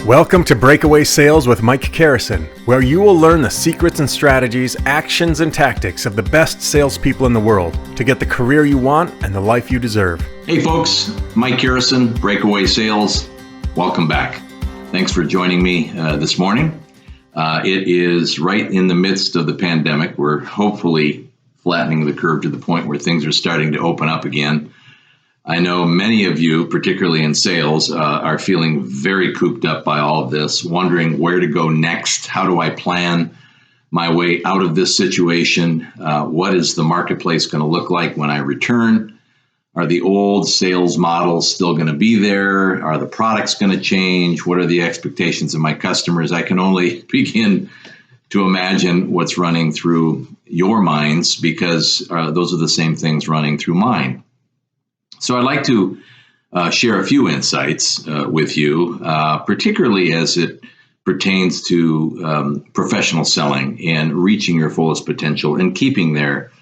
Welcome to Breakaway Sales with Mike Carrison, where you will learn the secrets and strategies, actions and tactics of the best salespeople in the world to get the career you want and the life you deserve. Hey folks, Mike Carrison, Breakaway Sales. Welcome back. Thanks for joining me this morning. It is right in the midst of the pandemic. We're hopefully flattening the curve to the point where things are starting to open up again. I know many of you, particularly in sales, are feeling very cooped up by all of this, wondering where to go next. How do I plan my way out of this situation? What is the marketplace going to look like when I return? Are the old sales models still going to be there? Are the products going to change? What are the expectations of my customers? I can only begin to imagine what's running through your minds because those are the same things running through mine. So I'd like to share a few insights with you, particularly as it pertains to professional selling and reaching your fullest potential and keeping there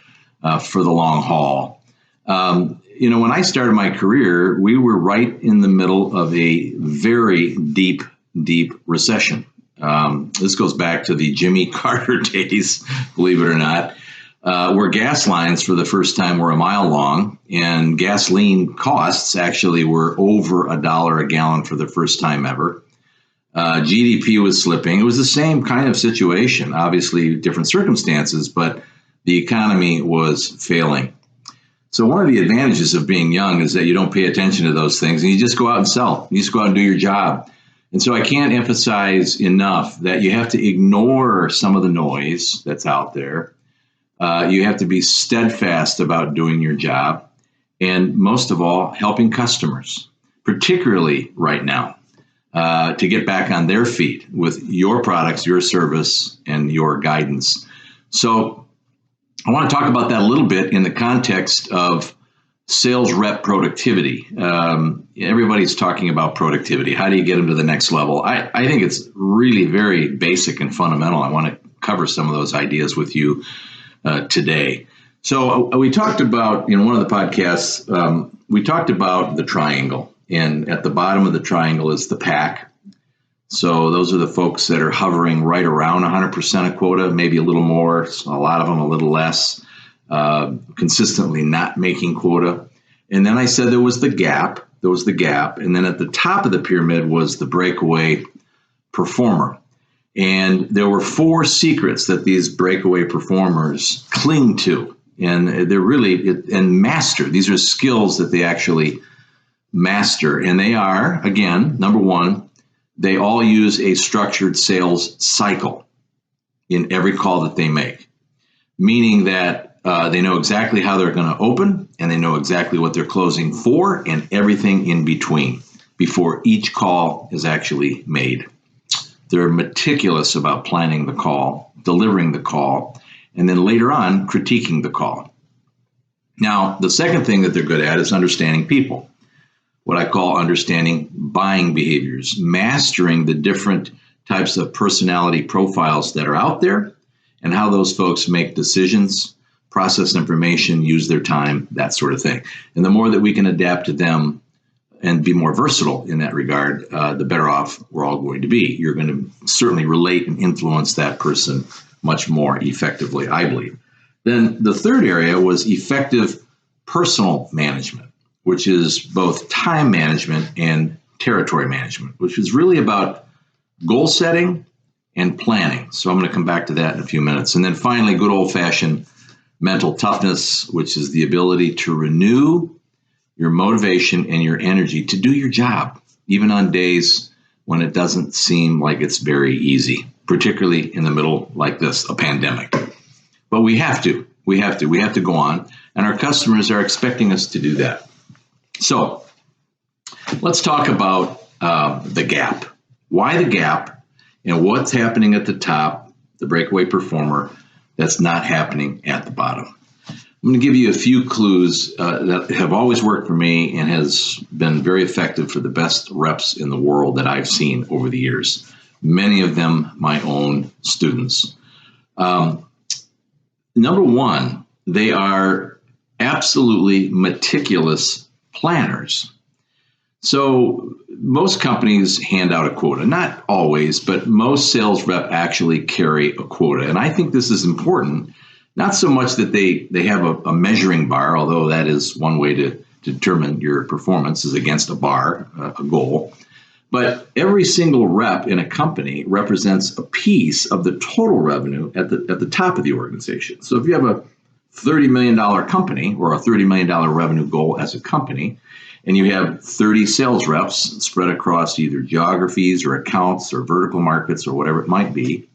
for the long haul. When I started my career, we were right in the middle of a very deep recession. This goes back to the Jimmy Carter days, believe it or not. Where gas lines for the first time were a mile long, and gasoline costs actually were over $1 a gallon for the first time ever. GDP was slipping. It was the same kind of situation, obviously different circumstances, but the economy was failing. So one of the advantages of being young is that you don't pay attention to those things, and you just go out and sell. You just go out and do your job. And so I can't emphasize enough that you have to ignore some of the noise that's out there. You have to be steadfast about doing your job and most of all, helping customers, particularly right now, to get back on their feet with your products, your service, and your guidance. So I want to talk about that a little bit in the context of sales rep productivity. Everybody's talking about productivity. How do you get them to the next level? I think it's really very basic and fundamental. I want to cover some of those ideas with you today. So we talked about, in one of the podcasts, we talked about the triangle, and at the bottom of the triangle is the pack. So those are the folks that are hovering right around 100% of quota, maybe a little more, a lot of them a little less, consistently not making quota. And then I said there was the gap, and then at the top of the pyramid was the breakaway performer. And there were 4 secrets that these breakaway performers cling to, and they're really and master. These are skills that they actually master, and they are, again, number 1, they all use a structured sales cycle in every call that they make, meaning that they know exactly how they're going to open, and they know exactly what they're closing for, and everything in between before each call is actually made. They're meticulous about planning the call, delivering the call, and then later on critiquing the call. Now, the second thing that they're good at is understanding people, what I call understanding buying behaviors, mastering the different types of personality profiles that are out there and how those folks make decisions, process information, use their time, that sort of thing. And the more that we can adapt to them and be more versatile in that regard, the better off we're all going to be. You're going to certainly relate and influence that person much more effectively, I believe. Then the third area was effective personal management, which is both time management and territory management, which is really about goal setting and planning. So I'm going to come back to that in a few minutes. And then finally, good old-fashioned mental toughness, which is the ability to renew your motivation and your energy to do your job, even on days when it doesn't seem like it's very easy, particularly in the middle like this, a pandemic. But we have to go on, and our customers are expecting us to do that. So let's talk about the gap. Why the gap, and what's happening at the top, the breakaway performer, that's not happening at the bottom. I'm going to give you a few clues that have always worked for me and has been very effective for the best reps in the world that I've seen over the years. Many of them my own students. Number 1, they are absolutely meticulous planners. So most companies hand out a quota, not always, but most sales rep actually carry a quota. And I think this is important, not so much that they have a measuring bar, although that is one way to determine your performance is against a bar, a goal. But every single rep in a company represents a piece of the total revenue at the top of the organization. So if you have a $30 million company or a $30 million revenue goal as a company, and you have 30 sales reps spread across either geographies or accounts or vertical markets or whatever it might be,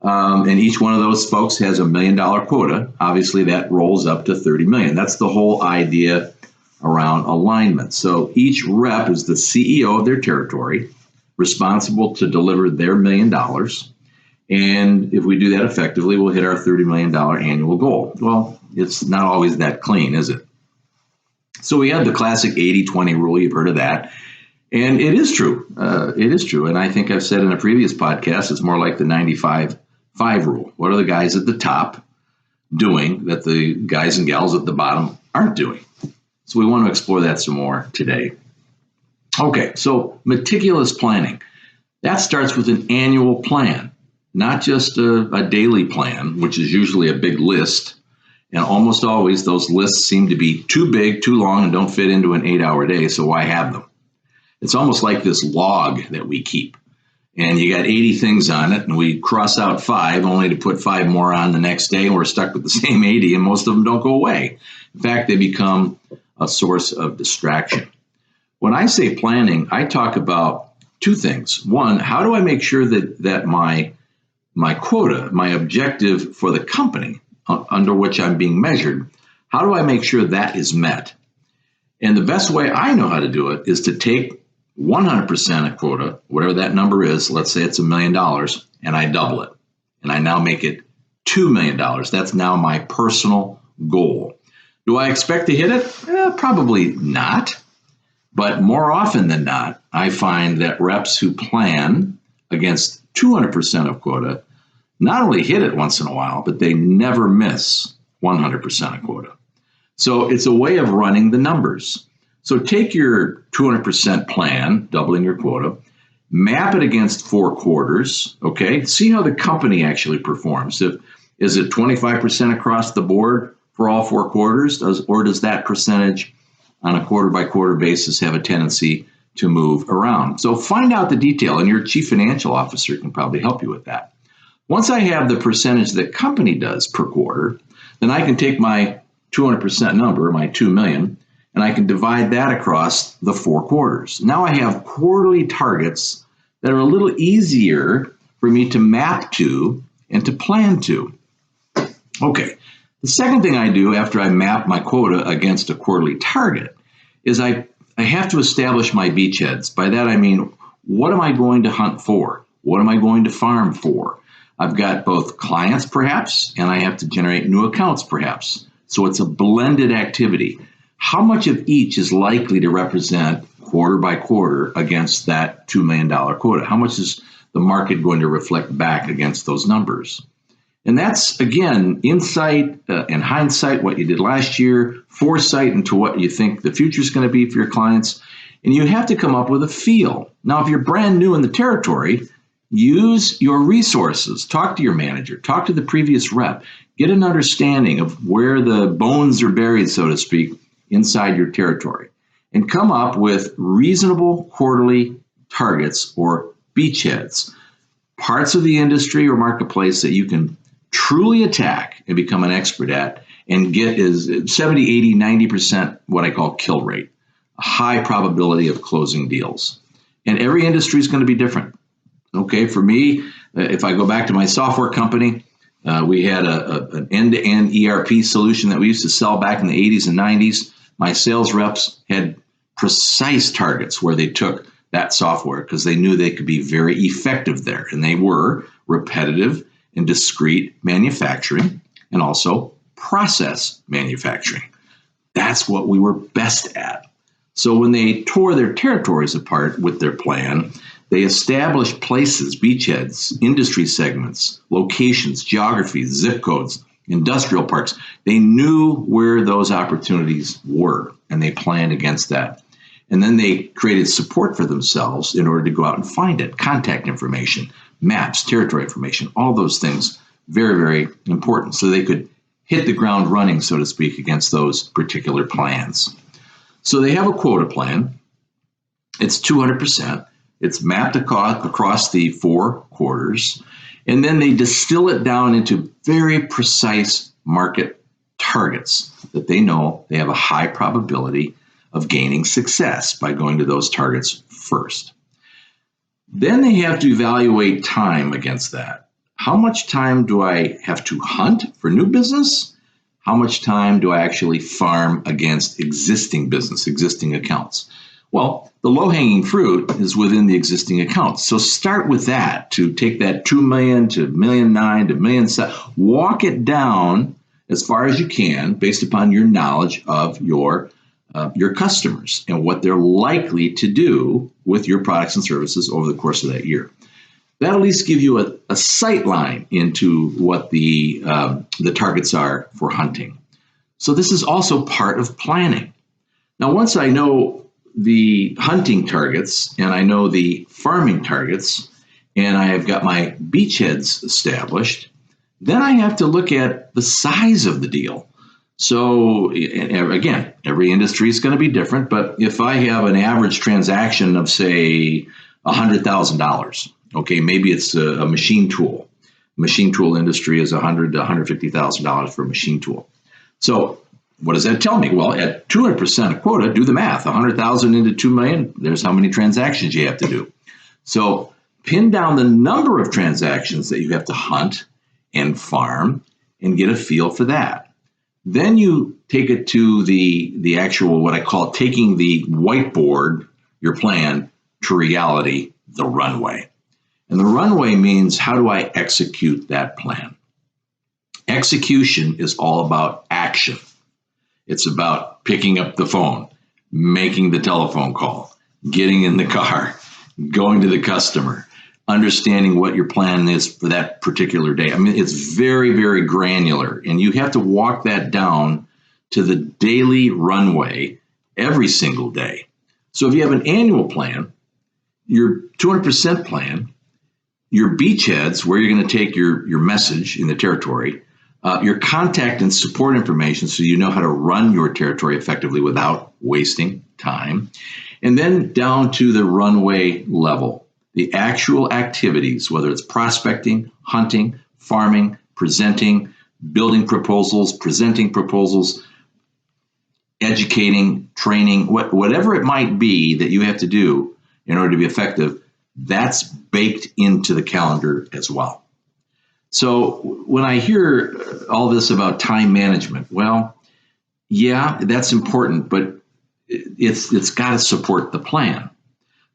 and each one of those folks has $1 million quota, obviously that rolls up to 30 million. That's the whole idea around alignment. So each rep is the CEO of their territory, responsible to deliver their $1 million. And if we do that effectively, we'll hit our $30 million annual goal. Well, it's not always that clean, is it? So we have the classic 80-20 rule. You've heard of that. And it is true. It is true. And I think I've said in a previous podcast, it's more like the 95-5 rule. What are the guys at the top doing that the guys and gals at the bottom aren't doing? So we want to explore that some more today. Okay, so meticulous planning. That starts with an annual plan, not just a daily plan, which is usually a big list. And almost always those lists seem to be too big, too long, and don't fit into an 8-hour day, so why have them? It's almost like this log that we keep. And you got 80 things on it, and we cross out 5 only to put 5 more on the next day, and we're stuck with the same 80, and most of them don't go away. In fact, they become a source of distraction. When I say planning, I talk about 2 things. One, how do I make sure that my quota, my objective for the company under which I'm being measured, how do I make sure that is met? And the best way I know how to do it is to take 100% of quota, whatever that number is, let's say it's $1 million, and I double it. And I now make it $2 million. That's now my personal goal. Do I expect to hit it? Probably not. But more often than not, I find that reps who plan against 200% of quota not only hit it once in a while, but they never miss 100% of quota. So it's a way of running the numbers. So take your 200% plan, doubling your quota, map it against 4 quarters, okay? See how the company actually performs. Is it 25% across the board for all 4 quarters, or does that percentage on a quarter-by-quarter basis have a tendency to move around? So find out the detail, and your chief financial officer can probably help you with that. Once I have the percentage the company does per quarter, then I can take my 200% number, my 2 million, and I can divide that across the 4 quarters. Now I have quarterly targets that are a little easier for me to map to and to plan to. Okay, the second thing I do after I map my quota against a quarterly target is I have to establish my beachheads. By that I mean, what am I going to hunt for? What am I going to farm for? I've got both clients perhaps, and I have to generate new accounts perhaps. So it's a blended activity. How much of each is likely to represent quarter by quarter against that $2 million quota? How much is the market going to reflect back against those numbers? And that's, again, insight and hindsight, what you did last year, foresight into what you think the future is going to be for your clients. And you have to come up with a feel. Now, if you're brand new in the territory, use your resources. Talk to your manager. Talk to the previous rep. Get an understanding of where the bones are buried, so to speak, inside your territory. And come up with reasonable quarterly targets or beachheads, parts of the industry or marketplace that you can truly attack and become an expert at and get is 70, 80, 90% what I call kill rate, a high probability of closing deals. And every industry is going to be different. Okay, for me, if I go back to my software company, we had an end-to-end ERP solution that we used to sell back in the 80s and 90s. My sales reps had precise targets where they took that software because they knew they could be very effective there. And they were repetitive and discrete manufacturing and also process manufacturing. That's what we were best at. So when they tore their territories apart with their plan, they established places, beachheads, industry segments, locations, geographies, zip codes, industrial parks. They knew where those opportunities were, and they planned against that. And then they created support for themselves in order to go out and find it. Contact information, maps, territory information, all those things, very, very important. So they could hit the ground running, so to speak, against those particular plans. So they have a quota plan. It's 200%. It's mapped across the 4 quarters. And then they distill it down into very precise market targets that they know they have a high probability of gaining success by going to those targets first. Then they have to evaluate time against that. How much time do I have to hunt for new business? How much time do I actually farm against existing business, existing accounts? Well, the low-hanging fruit is within the existing accounts. So start with that to take that 2 million to 1.9 million to 1.7 million. Walk it down as far as you can based upon your knowledge of your customers and what they're likely to do with your products and services over the course of that year. That'll at least give you a sight line into what the targets are for hunting. So this is also part of planning. Now, once I know the hunting targets and I know the farming targets and I have got my beachheads established, then I have to look at the size of the deal. So again, every industry is going to be different, but if I have an average transaction of, say, $100,000, okay, maybe it's a machine tool. Machine tool industry is $100,000 to $150,000 for a machine tool. So what does that tell me? Well, at 200% of quota, do the math. 100,000 into 2 million, there's how many transactions you have to do. So pin down the number of transactions that you have to hunt and farm and get a feel for that. Then you take it to the actual, what I call taking the whiteboard, your plan, to reality, the runway. And the runway means, how do I execute that plan? Execution is all about action. It's about picking up the phone, making the telephone call, getting in the car, going to the customer, understanding what your plan is for that particular day. I mean, it's very, very granular, and you have to walk that down to the daily runway every single day. So if you have an annual plan, your 200% plan, your beachheads, where you're going to take your message in the territory, your contact and support information so you know how to run your territory effectively without wasting time, and then down to the runway level. The actual activities, whether it's prospecting, hunting, farming, presenting, building proposals, presenting proposals, educating, training, whatever it might be that you have to do in order to be effective, that's baked into the calendar as well. So when I hear all this about time management, well, yeah, that's important, but it's got to support the plan.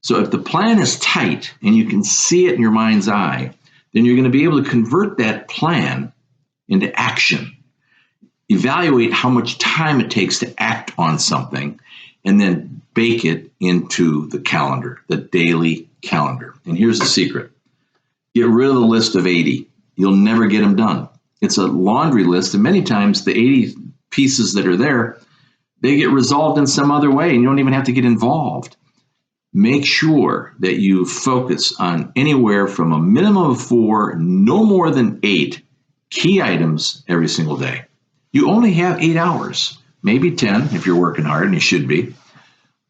So if the plan is tight and you can see it in your mind's eye, then you're going to be able to convert that plan into action. Evaluate how much time it takes to act on something, and then bake it into the calendar, the daily calendar. And here's the secret. Get rid of the list of 80. You'll never get them done. It's a laundry list, and many times the 80 pieces that are there, they get resolved in some other way, and you don't even have to get involved. Make sure that you focus on anywhere from a minimum of 4, no more than 8 key items every single day. You only have 8 hours, maybe 10 if you're working hard, and you should be.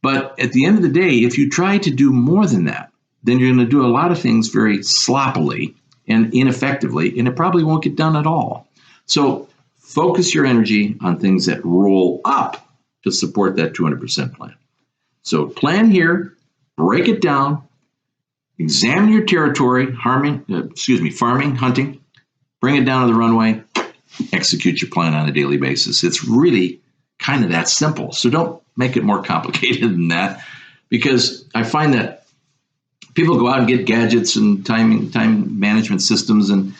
But at the end of the day, if you try to do more than that, then you're going to do a lot of things very sloppily and ineffectively, and it probably won't get done at all. So focus your energy on things that roll up to support that 200% plan. So plan here. Break it down, examine your territory, farming, hunting, bring it down to the runway, execute your plan on a daily basis. It's really kind of that simple. So don't make it more complicated than that, because I find that people go out and get gadgets and time management systems, and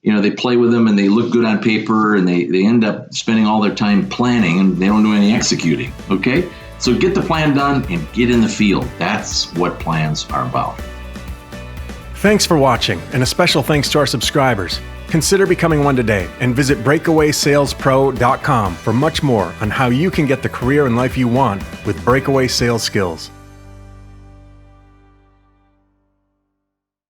they play with them and they look good on paper, and they end up spending all their time planning and they don't do any executing, okay? So get the plan done and get in the field. That's what plans are about. Thanks for watching, and a special thanks to our subscribers. Consider becoming one today and visit breakawaysalespro.com for much more on how you can get the career and life you want with Breakaway Sales skills.